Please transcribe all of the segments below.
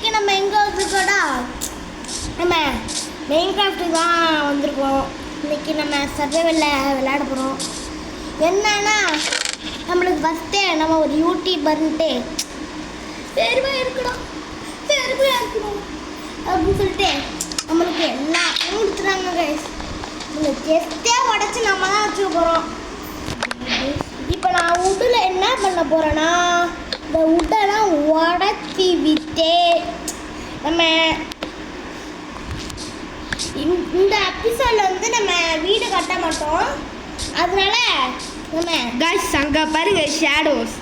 இன்னைக்கு நம்ம எங்கே வந்திருக்கோம்டா, நம்ம மைன்கிராஃப்ட்டுக்கு தான் வந்திருக்கோம். இன்னைக்கு நம்ம சர்வைவலில் விளையாட போகிறோம். என்னன்னா நம்மளுக்கு ஃபஸ்ட்டே நம்ம ஒரு யூடியூபர்ன்ட்டு பெருமையாக இருக்கணும் அப்படின்னு சொல்லிட்டு நம்மளுக்கு எல்லாம் கொடுத்துறாங்க கைஸ். இந்த செஸ்ட்டே உடச்சி நம்ம தான் வச்சுக்க போகிறோம். இப்போ நான் உட்டில் என்ன பண்ண போகிறேன்னா, இந்த உட்டெல்லாம் உடச்சி விட்டு நம்ம இந்த எபிசோடில் வந்து நம்ம வீடு கட்ட மாட்டோம். அதனால நம்ம கைஸ் அங்கே பாருங்க ஷேடோஸ்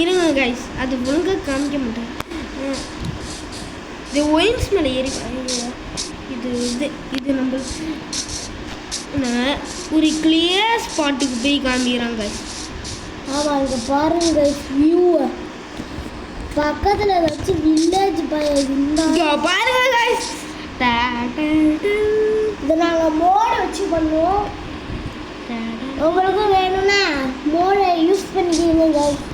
இருங்க கைஸ், அது ஒழுங்காக காமிக்க மாட்டேன். இது ஒயின்ஸ் மேலே ஏறி இது இது இது நம்ம ஒரு கிளியர் ஸ்பாட்டுக்கு போய் காமிக்கிறாங்க கைஸ். ஆமாம், இங்கே பாருங்க கைஸ் வியூவை பக்கத்தில் வச்சு வில்லேஜ் பாருங்க கைஸ். இதை நாங்கள் மோடை வச்சு பண்ணுவோம். உங்களுக்கும் வேணும்னா மோடை யூஸ் பண்ணிக்கிங்க கைஸ்.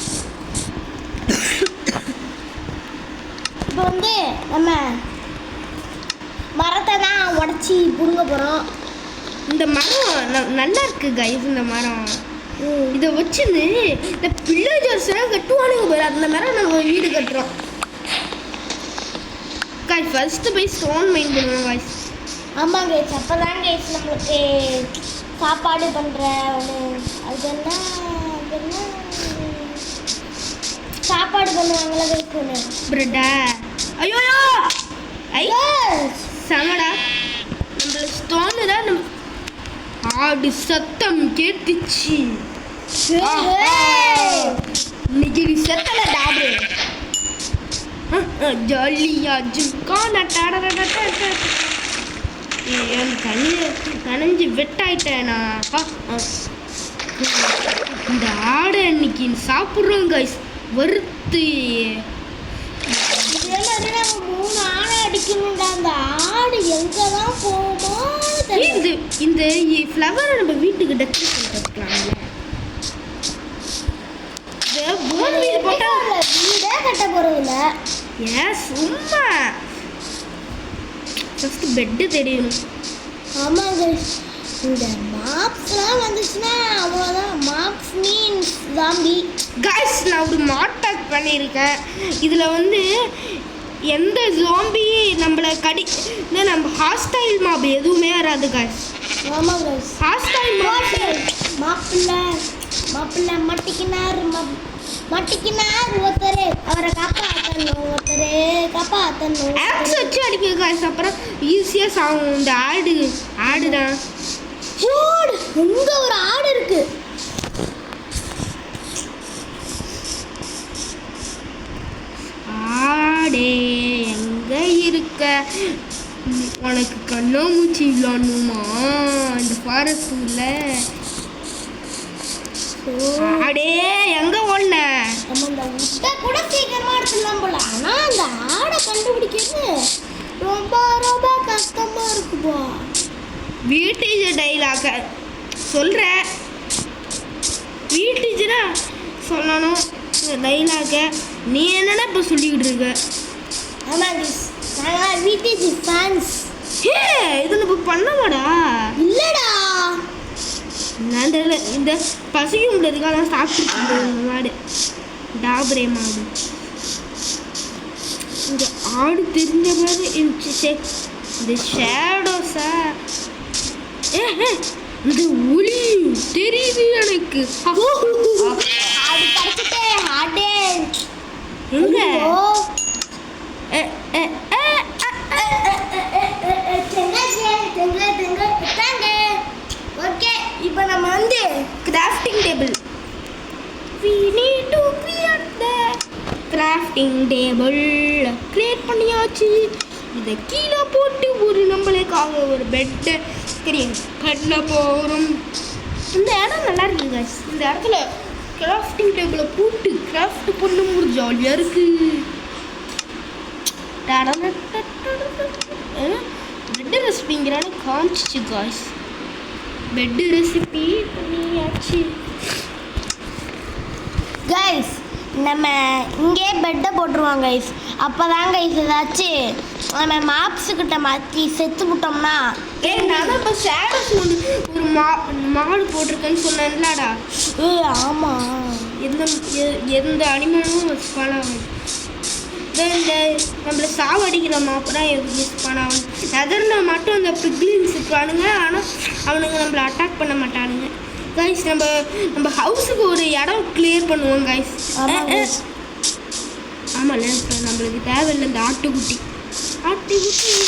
இப்போ வந்து நம்ம மரத்தை தான் உடச்சி பிடுங்க போகிறோம். இந்த மரம் நல்லா இருக்கு கைஸ். இந்த மரம் இதை வச்சுன்னு இந்த வில்லேஜர்ஸ் கட்டுவானுங்க பாரு, அந்த மரம் நம்ம வீடு கட்டுறோம் கைஸ். ஃபர்ஸ்ட் போய் ஸ்டோன் மைன் பண்ணுவோம் கைஸ். ஆமாம் கைஸ், அப்போ தான் கைஸ் நம்மளுக்கு சாப்பாடு பண்ணுற அது என்ன சாப்பாடு பண்ணுவாங்களா கைஸ் ஒன்று பிரெட்டா. ஐயோ ஐயோ சமடா, நம்மள ஸ்டோனு தான் நம்ம ஆடு சத்தம் கேட்டுச்சு. இன்னைக்கு சத்தல டாபு ஜாலியா ஜிம்கா நனைஞ்சு வெட்டாயிட்டேனா. இந்த ஆடை இன்னைக்கு சாப்பிட்றோம் கைஸ் வறுத்து. நம்ம 3 ஆடை அடிக்கணும்டா. அந்த ஆடு எங்கே தான் போகுமோ. இந்த ஃப்ளவரை நம்ம வீட்டுக்கு டெக்கரேஷன் பண்ணிக்கலாம்ல. வீடே கட்ட போகிறதில்ல. ஏன் சும்மா ஃபஸ்ட்டு பெட்டு தெரியணும். ஆமாங்க, இந்த மாப்ஸ்லாம் வந்துச்சுன்னா அவ்வளோதான். Mobs means zombie. கைஸ் நான் ஒரு மாட்டாக் பண்ணியிருக்கேன். இதில் வந்து எந்த ஜாம்பி நம்மளை நம்ம ஹாஸ்டைல் மாப் எதுவுமே வராது கைஸ். ஆமாம் கைஸ், ஹாஸ்டைல் மாப்பிள்ள மட்டிக்கினார் ஒருத்தர், அவரை காப்பாற்றணும் ஆக்ஸ் வச்சு அடிக்க கைஸ். அப்புறம் ஈஸியாக சாகும். இந்த ஆடு தான் இங்கே ஒரு ஆடு இருக்கு. ஆடே எங்க இருக்க? உனக்கு கண்ணாமூச்சி விளாடணுமா இந்த ஃபாரஸ்ட்ல? ஆடே எங்க ஓடன? நம்ம இந்த உட்டை கூட சீக்கிரமா எடுத்துடலாம் போல. ஆனால் அந்த ஆடை கண்டுபிடிக்கிறது ரொம்ப ரொம்ப கஷ்டமா இருக்குப்பா. வீட்டேஜ் டைலாக சொல்ற, வீட்டேஜ்னா சொல்லணும் டைலாக. நீ என்னன்னா இப்போ சொல்லிக்கிட்டு இருக்க? ஆமாம் நாங்கள் வீட்டேஜ் ஃபேன்ஸ். இது நம்ம பண்ணமாடா? இல்லைடா, நான் இந்த பசியும் உள்ளதுக்காக தான் சாப்பிட்டு மாடு டாபரே மாடு. இந்த ஆடு தெரிஞ்ச மாதிரி இருந்துச்சு. இந்த ஷேடோஸா இந்த ஒளி தெரியுது எனக்கு. அது படிச்சுட்டே ஆடே எங்க ஓகே. இப்போ நம்ம வந்து கிராஃப்டிங் டேபிள் கிரியேட் பண்ணியாச்சு. இதை கீழே போட்டு ஒரு நம்மளுக்காக ஒரு பெட்டை கிரியேட் பண்ண போகிறோம். இந்த இடம் நல்லா இருக்கு guys. இந்த இடத்துல கிராஃப்டிங் டேபிளை போட்டு கிராஃப்ட் பண்ணும்போது ஜாலியாக இருக்கு. பெட்டு ரெசிபிங்கிறான்னு காமிச்சிச்சு காய்ஸ். பெட்டு ரெசிபி பண்ணியாச்சு. கைஸ் நம்ம இங்கே பெட்டை போட்டுருவோம் கைஸ். அப்போ தான் கைஸ் ஏதாச்சும் நம்ம மாப்ஸுக்கிட்ட மாற்றி செத்து விட்டோம்னா நான் இப்போ ஷேடோஸ் ஒரு மாடு போட்டிருக்கேன்னு சொன்னேன்லடா. ஆமாம், எந்த அனிமலும் ஸ்பான் ஆகும். இந்த நம்மளை சாவடிக்கிற மாப்பு தான் ஸ்பான் ஆகும். நெதரில் மட்டும் அந்த பிக்லின்ஸ் இருப்பானுங்க, ஆனால் அவனுங்க நம்மளை அட்டாக் பண்ண மாட்டானுங்க கைஸ். நம்ம ஹவுஸுக்கு ஒரு இடம் கிளியர் பண்ணுவோம் கைஸ். ஆமாம்ல, நம்மளுக்கு தேவையில்லை இந்த ஆட்டுக்குட்டி.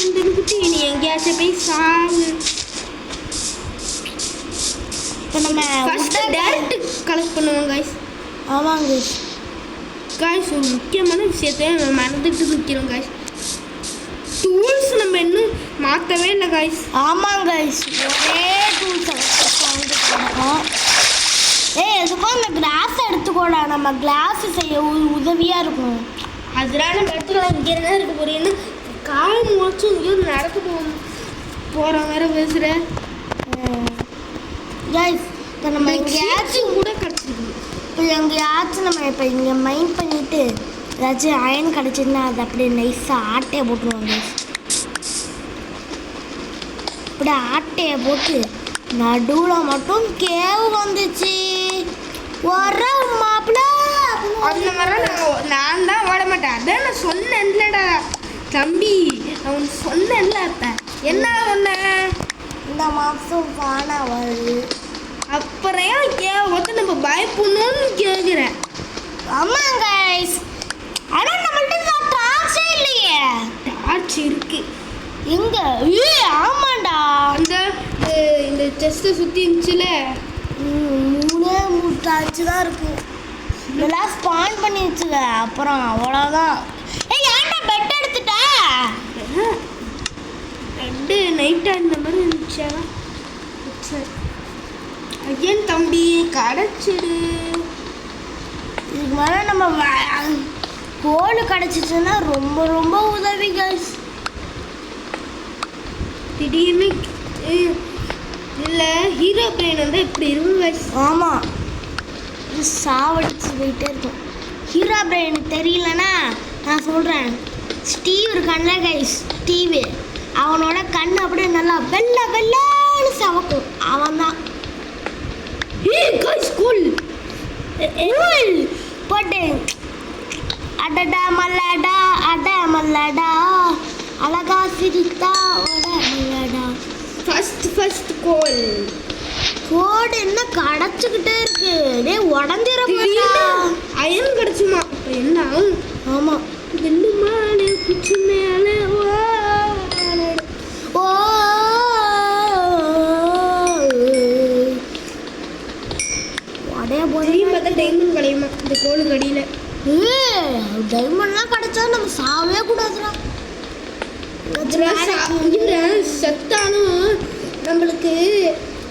இந்த குட்டி நீ எங்கேயாச்சும் போய் சாவு. இப்போ நம்ம ஃபஸ்ட்டு டேரக்ட் கலெக்ட் பண்ணுவோம் கைஸ். ஆமாங்க கைஸ், ஒரு முக்கியமான விஷயத்தை நம்ம மறந்துட்டு நிற்கிறோம் கைஸ். டூல்ஸ் நம்ம இன்னும் மாற்றவே இல்லை கைஸ். ஆமாங்க கைஸ், ஒரே டூல்ஸை வச்சுருக்கோம். எதுக்கும் அந்த கிளாஸ் எடுத்துக்கோடா, நம்ம கிளாஸ் செய்ய உதவியாக இருக்கும். அதெல்லாம் நம்ம எடுத்துக்கலாம். இங்கே என்ன இருக்க போறீங்கன்னு கால் மூச்சு இங்கே நடந்து போகிற மாதிரி பேசுகிறேன் கைஸ். இப்போ நம்ம எங்கேயாச்சும் கூட கிடச்சிருக்கு. இப்போ எங்கேயாச்சும் நம்ம இப்போ இங்கே மைண்ட் பண்ணிவிட்டு ஏதாச்சும் அயன் கிடச்சிதுன்னா அது அப்படியே நைஸாக ஆட்டையை போட்டுருவாங்க. இப்படி ஆட்டையை போட்டு நடுவில் மட்டும் கேவு வந்துச்சு. வர மாப்பிள்ள அந்த மாதிரிலாம் நான் தான் ஓட மாட்டேன். அதான் நான் சொன்னேன்லடா தம்பி, அவன் சொன்னேன்ல. அப்போ என்ன ஒன்று இந்த மாதம் பானை வருது. அப்புறம் ஏன் வந்து நம்ம பயப்படணும்னு கேட்குறேன். ஆமாம் கைஸ், ஆனால் நம்மள்ட்ட டார்ச்சே இல்லையே. டார்ச் இருக்கு எங்க? ஆமாண்டா, அந்த இந்த செஸ்ட்டை சுற்றி இருந்துச்சுல, 3 டார்ச்சு தான் இருக்கு. இதெல்லாம் ஸ்பான் பண்ணி வச்சுக்க, அப்புறம் அவ்வளோதான். ஏன்டா பெட் எடுத்துட்ட? பெட்டு நைட்டாக இந்த மாதிரி இருந்துச்சா? ஐயன் தம்பி கிடச்சிடு. இதுக்கு மேலே நம்ம கோல் கிடச்சிச்சுன்னா ரொம்ப ரொம்ப உதவி கைஸ். திடீர்னு இல்லை ஹீரோ பிரெயின் வந்து இப்படி இருக்கும் கைஸ். ஆமாம், இது சாவடிச்சு போயிட்டே இருக்கும். ஹீரோ பிரெயின் தெரியலன்னா நான் சொல்கிறேன், ஸ்டீவ் இருக்கான்ல கைஸ், ஸ்டீவு அவனோட கண் அப்படியே நல்லா வெள்ளை வெள்ளைன்னு சவக்கும். அவன் தான் போட்டு அடடா மல்லடா அட மல்லடா அழகா சிரித்தா ஒட மல்லடா. ஃபர்ஸ்ட் கோடு என்ன கடைச்சிக்கிட்டே இருக்கு. டே உடஞ்சிர அயன் கிடச்சுமா? என்ன ஆகும்? ஆமாம், என்னமா குச்சி மேலே ஓ உடைய பார்த்தா டைமண்ட் கிடையுமா இந்த கோளுக்கு அடியில்? டைமண்ட்லாம் கிடைச்சா நம்ம சாவே கூடாதுடா. செத்தாலும் நம்மளுக்கு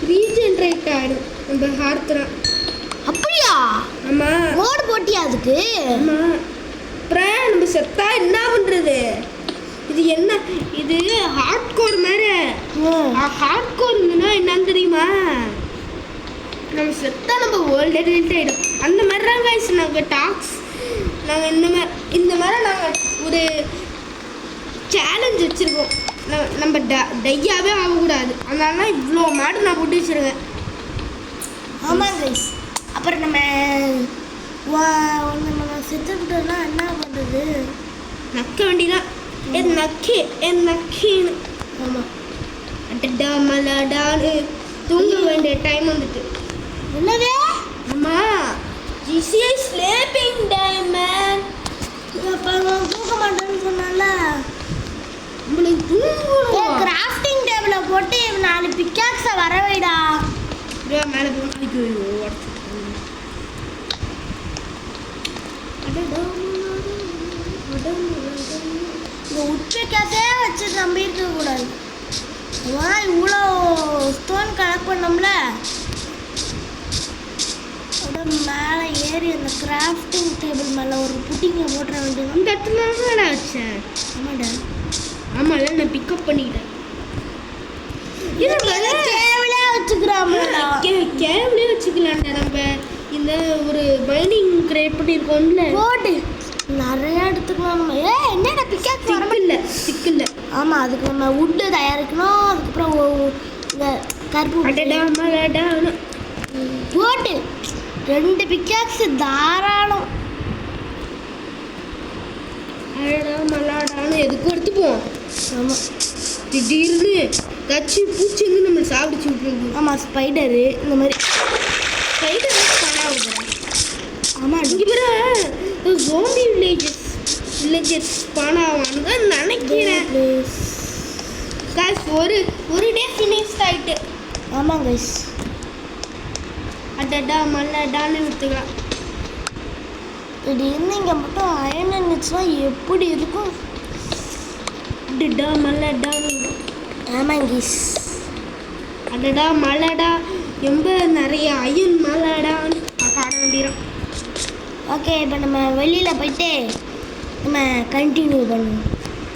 ரீஜென்ரேட் ஆகிடும் நம்ம ஹார்ட்லாம். அப்படியா? ஆமாம், மோடு போட்டியா அதுக்கு? ஆமாம். அப்புறம் நம்ம செத்தா என்ன பண்ணுறது? இது என்ன, இது ஹார்ட் கோர் மாதிரி. ஹார்ட் கோர்னா என்னன்னு தெரியுமா? நம்ம செத்தா நம்ம வேர்ல்டே டெலிட் ஆகிடும். அந்த மாதிரி தான் கைஸ் நாங்கள் நாங்கள் இந்த மாதிரி நாங்கள் ஒரு சேலஞ்ச் வச்சுருக்கோம். நம்ம டையாகவே ஆகக்கூடாது. அதனால இவ்வளோ மாடு நான் போட்டு வச்சுருக்கேன். ஆமாம் கைஸ். அப்புறம் நம்ம செத்துக்கிட்டோம்னா என்ன பண்ணுறது? நக்க வேண்டிதான். என் நக்கின்னு. ஆமாம், அட்டடா மலடான்னு தூங்க வேண்டிய டைம் வந்துட்டு. என்னது? ஆமாம், ஜிசிஐ ஸ்லீப்பிங் டைம் மேன். அப்போ நான் தூக்க மாட்டேன்னு சொன்னால நம்மளுக்கு தூங்கணும். கிராஃப்டிங் டேபிளை போட்டு 4 பிக்காக்ஸை வர வைடா. மேலே போய் இந்த உட்பிக்காஸே வச்சு நம்பி இருக்கக்கூடாது. இவ்வளோ ஸ்டோன் கலெக்ட் பண்ணோம்ல, மேலே ஏறி அந்த கிராஃப்டிங் டேபிள் மேலே ஒரு புட்டிங்கை போட்டுற வேண்டியது. இந்த இடத்துல தான் வச்சேன். ஆமாடா, ஆமாம், நான் பிக்கப் பண்ணிக்கிட்டேன். கேவலே வச்சுக்கிறாங்க. கேவலே வச்சுக்கலாம்டா. நம்ம இந்த ஒரு மைனிங் கிரியேட் பண்ணியிருக்கோம்ல போட்டு நிறைய எடுத்துக்கலாம் நம்ம. என்னடா பிக்காக்ஸ் சிக்கல்ல ஆமாம், அதுக்கு நம்ம வுட்டு தயாரிக்கணும். அதுக்கப்புறம் இந்த கருப்பு போட்டு 2 பிக்காக்ஸ் தாராளம். மல்லாடான்னு எதுக்கும் எடுத்துப்போம். ஆமாம், திடீர்னு ஏதாச்சும் பூச்சி வந்து நம்ம சாப்பிடுச்சு விட்டுருது. ஆமாம், ஸ்பைடரு இந்த மாதிரி ஸ்பைடர் பண்ணாங்க. ஆமாம், இங்கே பேர் ஜோம்பி வில்லேஜஸ் பானாவான்னு நினைக்கிறேன். ஒரு டே ஃபினிஷ் ஆகிட்டு. ஆமாம் கைஸ், அடடா மல்லாடான்னு விட்டுக்கலாம். திடீர்னு இங்கே மட்டும் அயன் இருந்துச்சுன்னா எப்படி இருக்கும்? அடடா மல்லாடான்னு. ஆமாம் கைஸ், அடடா மல்லாடா ரொம்ப நிறைய அயன் மல்லாடான்னு பாட வேண்டியதான். ஓகே, இப்போ நம்ம வெளியில் போயிட்டு நம்ம கண்டினியூ பண்ணுவோம்.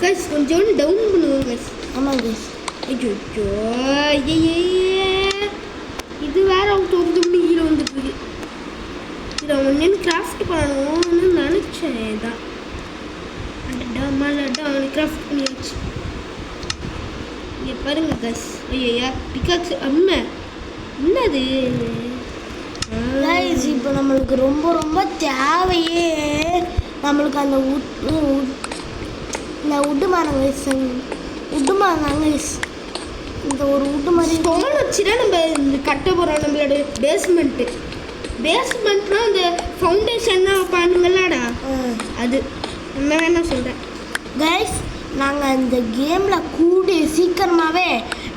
கைஸ் கொஞ்சோண்டு டவுன் பண்ணுவோம் கைஸ். ஆமாம் கைஸ், ஐயோ இது வேற அவங்க ஒரு கீழே வந்துட்டு இருக்கு. இதை ஒன்று கிராஃப்ட் பண்ணணும்னு நினச்சேன் தான். அடடா மல்லாடா கிராஃப்ட் பண்ணியாச்சு. இங்கே பாருங்க கைஸ். ஐயா பிகாக்ஸ் அம்மா என்னது கைஸ், இப்போ நம்மளுக்கு ரொம்ப ரொம்ப தேவையே நம்மளுக்கு அந்த இந்த உட்டு மரம் கைஸ். உட்டு மரம் கைஸ், இந்த ஒரு உட்டு மாதிரி ஸ்டோன் வச்சுன்னா நம்ம இந்த கட்ட போகிறோம். நம்மளோட பேஸ்மெண்ட்னா அந்த ஃபவுண்டேஷன் தான் பண்ணுங்களாடா, அது என்ன வேணா சொல்கிறேன் கைஸ். நாங்கள் இந்த கேமில் கூடிய சீக்கிரமாகவே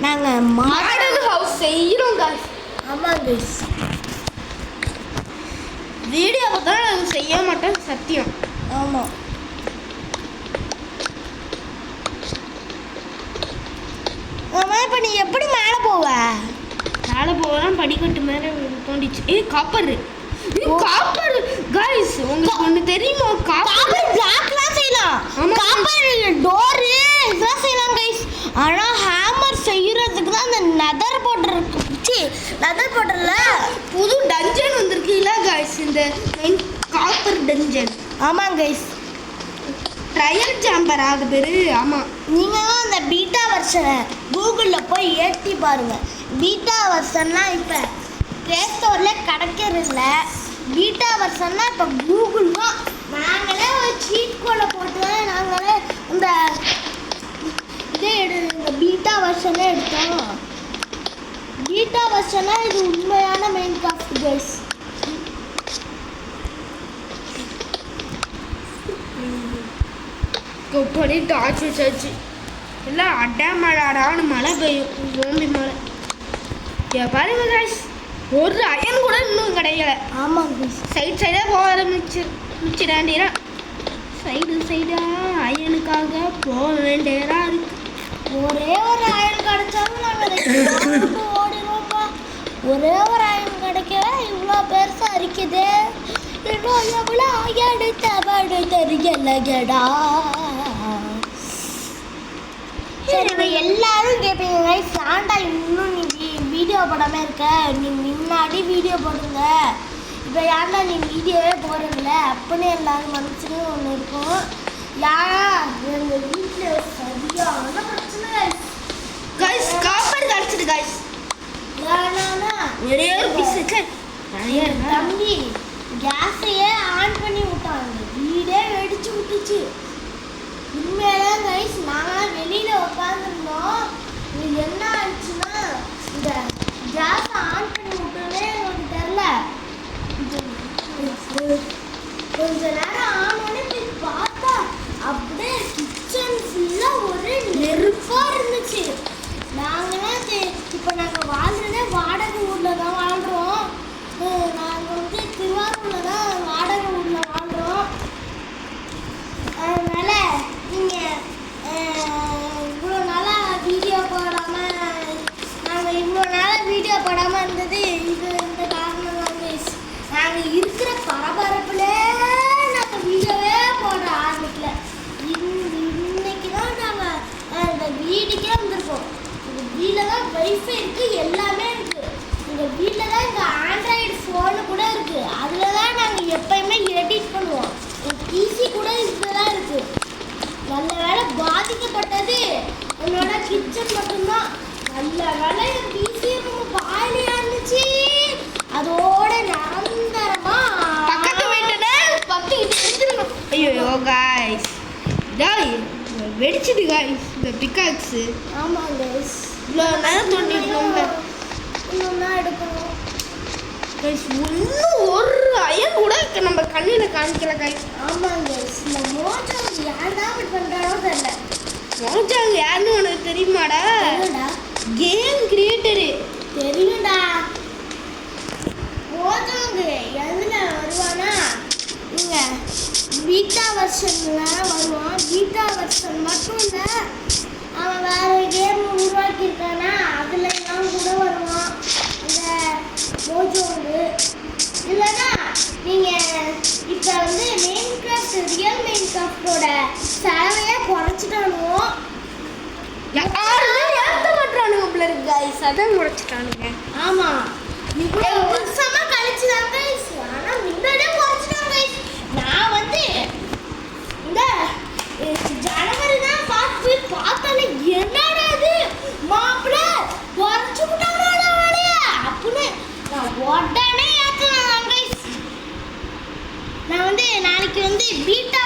நாங்கள் மாடல் ஹவுஸ் செய்கிறோம் கைஸ். ஆமாம் கைஸ், வீடியோவை தான் நாங்கள் செய்ய மாட்டோம், சத்தியம். ஆமாம். ஆமாம், இப்போ நீ எப்படி மேலே போவ? மேலே போகலாம், படிக்கட்டு மேலே தோண்டிச்சு. காப்பர் கைஸ், உங்களுக்கு ஒன்று தெரியுமா? காப்பர் பிளாக்லாம் செய்யலாம். காப்பர் டோரு இதெல்லாம் செய்யலாம் கைஸ். ஆனால் ஹேமர் செய்யறதுக்கு தான் அந்த நெதர் போட்டிருக்கு. நெதர் போட்டல புது டஞ்சன் வந்திருக்குல்ல கைஸ், இந்த காப்பர் டஞ்சன். ஆமாம் கைஸ், ட்ரையல் சாம்பர் அது பேர். ஆமாம், நீங்களும் அந்த பீட்டா வெர்ஷனை கூகுளில் போய் ஏற்றி பாருங்கள். பீட்டா வெர்ஷன்லாம் இப்போ ப்ளே ஸ்டோரில் கிடைக்கிறதில்ல. பீட்டா வெர்ஷன்லாம் இப்போ கூகுள் தான். நாங்களே ஒரு சீட் கோடை போட்டு தான் நாங்களே இந்த இந்த பீட்டா வெர்ஷனே எடுத்தோம். பீட்டா வெர்ஷனாக இது உண்மையான மெயின் கிராஃப்ட் கைஸ். கொப்படி டார்ச் வச்சாச்சு. எல்லாம் அடாமடாடான்னு மழை பெய்யும், ஜோம்பி மழை. பாருங்க கைஸ், ஒரு அயன் கூட இன்னும் கிடைக்கல. ஆமாம் கைஸ், சைடாக போக ஆரம்பிச்சிடாண்டியா. சைடாக அயனுக்காக போக வேண்டியதா இருக்கு. ஒரே ஒரு அயன் கிடைச்சாலும் நாங்கள் ஓடிடுவோம்ப்பா. ஒரே ஒரு அயன் கிடைக்கவே இவ்வளோ பெருசாக இருக்குது. இன்னும் எவ்வளோ எடுத்தவடு தெரியலடா. சரி, எல்லாரும் கேட்பீங்க கைஸ், ஏன்டா இன்னும் நீ வீடியோ போடாமல் இருக்க? நீ முன்னாடி வீடியோ போடுங்க, இப்போ ஏன்டா நீ வீடியோவே போடுறதில்ல அப்படின்னு எல்லாரும் மனசுக்கு ஒன்று இருக்கும். யாரா எங்கள் வீட்டில் சரியான பிரச்சனை கைஸ். Copper கிடச்சிட்டு guys. ஏன்னா ஒரே ஒரு பீஸ் நிறைய தம்பி கேஸையே ஆன் பண்ணி விட்டாங்க, வீடே வெடிச்சு விட்டுச்சு. உண்மையிலே கைஸ், நாங்களாம் வெளியில் உட்காந்துருந்தோம். இது என்ன ஆச்சுன்னா, இந்த கேஸை ஆன் பண்ணி விட்டோன்னே எங்களுக்கு தெரில. கொஞ்ச நேரம் ஆனோடனே போய் பார்த்தா அப்படியே கிச்சன் ஃபுல்லாக ஒரு நெருப்பாக இருந்துச்சு. நாங்களாம் இப்போ நாங்கள் வாழ்றதே வாடகை ஊரில் தான் வாழ்கிறோம். நாங்கள் வந்து திருவாரூரில் தான் வாடகை ஊரில் வாழ்கிறோம். அதனால் நீங்கள் இவ்வளோ நாளாக வீடியோ போடாமல் நாங்கள் இவ்வளோ நாளாக வீடியோ போடாமல் இருந்தது இந்த காரணம் தான் கைஸ். நாங்கள் இருக்கிற பரபரப்பில் நாங்கள் வீடியோவே போட ஆரம்பிக்கல. இன்னைக்கு தான் நாங்கள் இந்த வீட்டுக்கே வந்திருக்கோம். இந்த வீட்டில் தான் வைஃபை இருக்குது, எல்லாமே இருக்குது. இந்த வீட்டில் தான் நல்ல வேலை பாதிக்கப்பட்டது என்னோட கிச்சன் மட்டும்தான். நல்ல வேலை பிசி ரூம் காலியா இருந்துச்சு. அதோட நிரந்தரமா பக்கத்து வீட்டுல ஐயோ காய்ஸ் டாய் வெடிச்சது காய்ஸ் இந்த பிக்காக்ஸ். ஆமாங்க guys. இவ்வளோ நேரம் தோண்டிருக்கோம்ல இன்னும் தான் எடுக்கணும் கைஸ். இன்னும் ஒரு அயன் கூட நம்ம கண்ணில் காமிக்கல கைஸ். ஆமாங்க guys. இந்த மோஜோ யார்தான் இப்படி பண்றானோ தெரியல. மோஜாங்க யாருன்னு உனக்கு தெரியுமாடா? தெரியும்டா. Game creator. தெரியும்டா. மோஜோங்க எதுல வருவானா இங்க பீட்டா வெர்ஷன்ல வருவான். பீட்டா வெர்ஷன் மட்டும் இல்ல, அவன் வேற கேம் உருவாக்கியிருக்கானா அதுல எல்லாம் கூட வருவான் இந்த மோஜோங்க. இல்லைன்னா நீங்க இப்போ வந்து மெயின் கிராஃப்ட் ரியல் மெயின் கிராஃப்டோட செலவையே குறைச்சிட்டானுவோம். யாருமே ஏற்ற மாட்டானுங்க பிள்ளை கைஸ். அதான் குறைச்சிட்டானுங்க. ஆமாம், இவ்வளோ வருஷமாக கழிச்சு தான் கைஸ். ஆனால் முன்னாடியே குறைச்சிட்டாங்க கைஸ். நான் வந்து இந்த ஜனவரி தான் பார்த்தாலே என்னடா இது மாப்பிள்ள குறைச்சி விட்டாங்களா வேலையா அப்படின்னு நான் உடனே ஏற்றினேன் கைஸ். நான் வந்து நாளைக்கு வந்து பீட்டா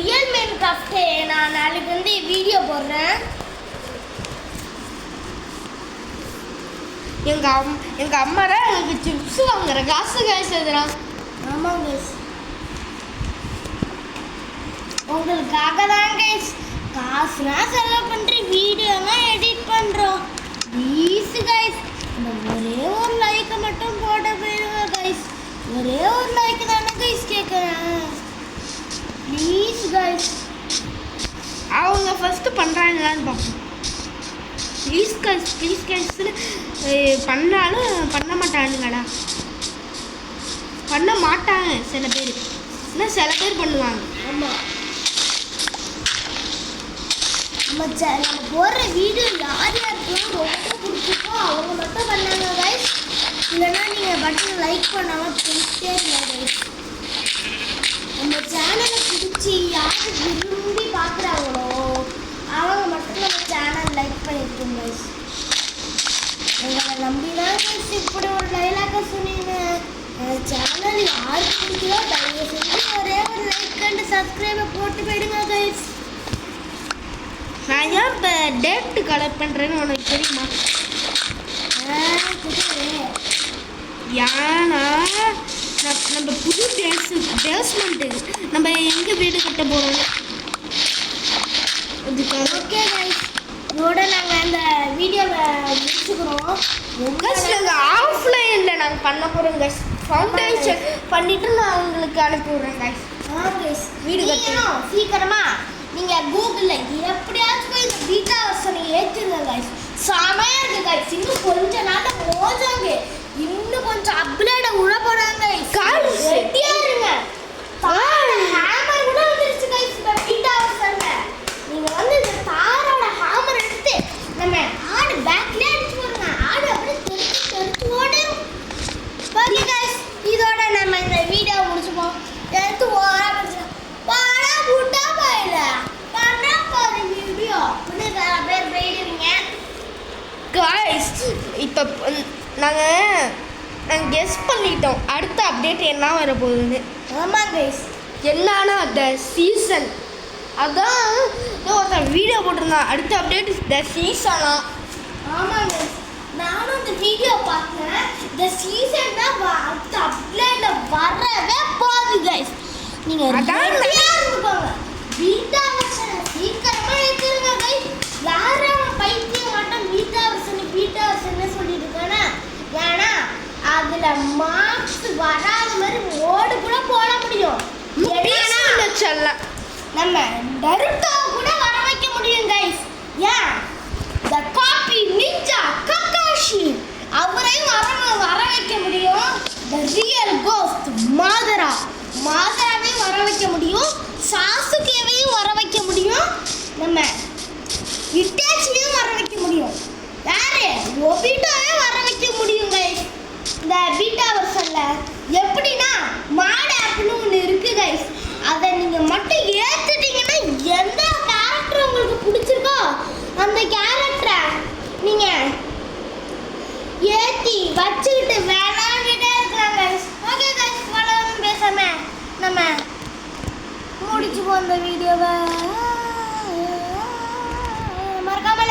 ரியல் மெயின் கிராஃப்ட் நான் நாளைக்கு வந்து வீடியோ போடுறேன். எங்கள் அம்மா தான் எனக்கு சிப்ஸ் வாங்குற காசு காய்ஸ் எதுனா. ஆமாம் கைஸ், உங்களுக்காக தான் கைஸ் காசுலாம் செலவு பண்ணுற வீடியோலாம் எடிட் பண்ணுறோம். ப்ளீஸ் கைஸ் இந்த ஒரே ஒரு லைக்கை மட்டும் போட போயிடுங்க கைஸ். ஒரே ஒரு லைக் தானே கைஸ் கேட்குறேன். Please guys. அவங்க ஃபஸ்ட்டு பண்ணுறாங்களான்னு பார்ப்போம். ப்ளீஸ் கைஸ்ன்னு பண்ணாலும் பண்ண மாட்டானுங்கடா. பண்ண மாட்டாங்க சில பேர், இன்னும் சில பேர் பண்ணுவாங்க. ஆமாம், நம்ம போடுற வீடியோ யார் யாருக்கெல்லாம் ரொம்ப பிடிச்சிருக்கோ அவங்க மட்டும் பண்ணாங்க கைஸ். இல்லைன்னா நீங்கள் பட்டன் லைக் பண்ணாமல் போயிட்டே இல்லை கைஸ். நம்ம சேனலை பிடிச்சி யார் விரும்பி பார்க்குறாங்களோ அவங்க மட்டும் நம்ம சேனல் லைக் பண்ணியிருக்கோம் கைஸ். எங்களை நம்பி தான் கைஸ் இப்படி ஒரு டைலாக சொன்னீங்க. சேனல் யாருக்கு பிடிக்குதோ தயவு செஞ்சு ஒரே ஒரு லைக் அண்ட் சப்ஸ்கிரைபை போட்டு போயிடுங்க கைஸ். நான் ஏன் இப்போ டேட்டு கலெக்ட் பண்ணுறேன்னு உனக்கு தெரியுமா? ஏன்னா நம்ம புது பேஸ்மெண்ட்டு நம்ம எங்கே வீடு கட்ட போகிறோம் அதுக்காக. ஓகே கைஸ், இதோட நாங்கள் அந்த வீடியோவை முடிச்சுக்கிறோம். நாங்கள் ஆஃப்லைனில் நாங்கள் பண்ண போகிறோம் கைஸ். ஃபவுண்டேஷன் பண்ணிவிட்டு நான் உங்களுக்கு அனுப்பி விட்றேன் கைஸ். கைஸ் வீடு கட்டணும் சீக்கிரமா நீங்கள் கூகுளில் எப்படியாச்சும் போய் இந்த பீட்டா வெர்ஷனை ஏற்றுங்க கைஸ். செமையாக இருக்கு கைஸ். இன்னும் கொஞ்ச நாள் மோஜாங்க இன்னும் கொஞ்சம் அப்லேட உள்ள போகிறாங்க கைஸ். ரெடியாக இருங்க. ஹேமர் கூட வந்துருச்சு கைஸ் இந்த பீட்டா வெர்ஷனில். நீங்கள் வந்து இந்த தாரோட ஹேமர் எடுத்து நம்ம ஆடு பேக்லேயே அடிச்சு போடுங்க. ஆடு அப்படியே தெரிச்சு ஓடும். ஓகே கைஸ், இதோட நம்ம இந்த வீடியோ முடிச்சுப்போம். எடுத்து ஓரம்பிச்சிடும் பாடா புட்டா போயில பண்ணா போகிற வீடியோ இன்னும் வேற பேர் போயிடுவீங்க கைஸ். இப்போ நாங்கள் கெஸ் பண்ணிட்டோம் அடுத்த அப்டேட் என்ன வர போகுதுன்னு. ஆமாம் கைஸ், என்னன்னா அந்த சீசன் அதான் ஒருத்தன் வீடியோ போட்டிருந்தான். அடுத்த அப்டேட் த சீசனா. ஆமாம் கைஸ், நானும் இந்த வீடியோ பார்த்தேன். இந்த சீசன் தான் அடுத்த அப்டேட்ல வரவே போகுது கைஸ். நீங்கள் ரெடியாக இருந்துக்கோங்க. பீட்டா வெர்ஷனை சீக்கிரமாக ஏற்றுருங்க கைஸ். யாரும் பைத்தியம் மாட்டோம் பீட்டா வெர்ஷன் சொல்லிட்டு இருக்கானா? ஏன்னா அதில் மார்க்ஸ் வராத மாதிரி மோடு கூட போட முடியும். சொல்லலாம் நம்ம நருட்டோவை கூட வர வைக்க முடியும் கைஸ். ஏன் த காப்பி நிஞ்சா கக்காஷி அவரையும் வர வைக்க முடியும். த ரியல் கோஸ்ட் மாதராவையும் வர வைக்க முடியும். சாசுகேவையும் வர வைக்க முடியும். நம்ம இட்டாச்சியையும் வர வைக்க முடியும். யாரு ஒபிட்டோவே வர வைக்க முடியும் கைஸ். இந்த பீட்டா வெர்ஷனில் எப்படின்னா மாடு ஆப்னு ஒன்று இருக்குது கைஸ். அதை நீங்கள் மட்டும் ஏற்றுட்டீங்கன்னா எந்த கேரக்டர் உங்களுக்கு பிடிச்சிருக்கோ அந்த கேரக்டரை நீங்க ஏத்தி வச்சுக்கிட்டு விளையாண்டுட்டே இருக்காங்க. ஓகே गाइस, வளரும் பேசாம நம்ம முடிச்சு போந்த வீடியோவை மறக்காம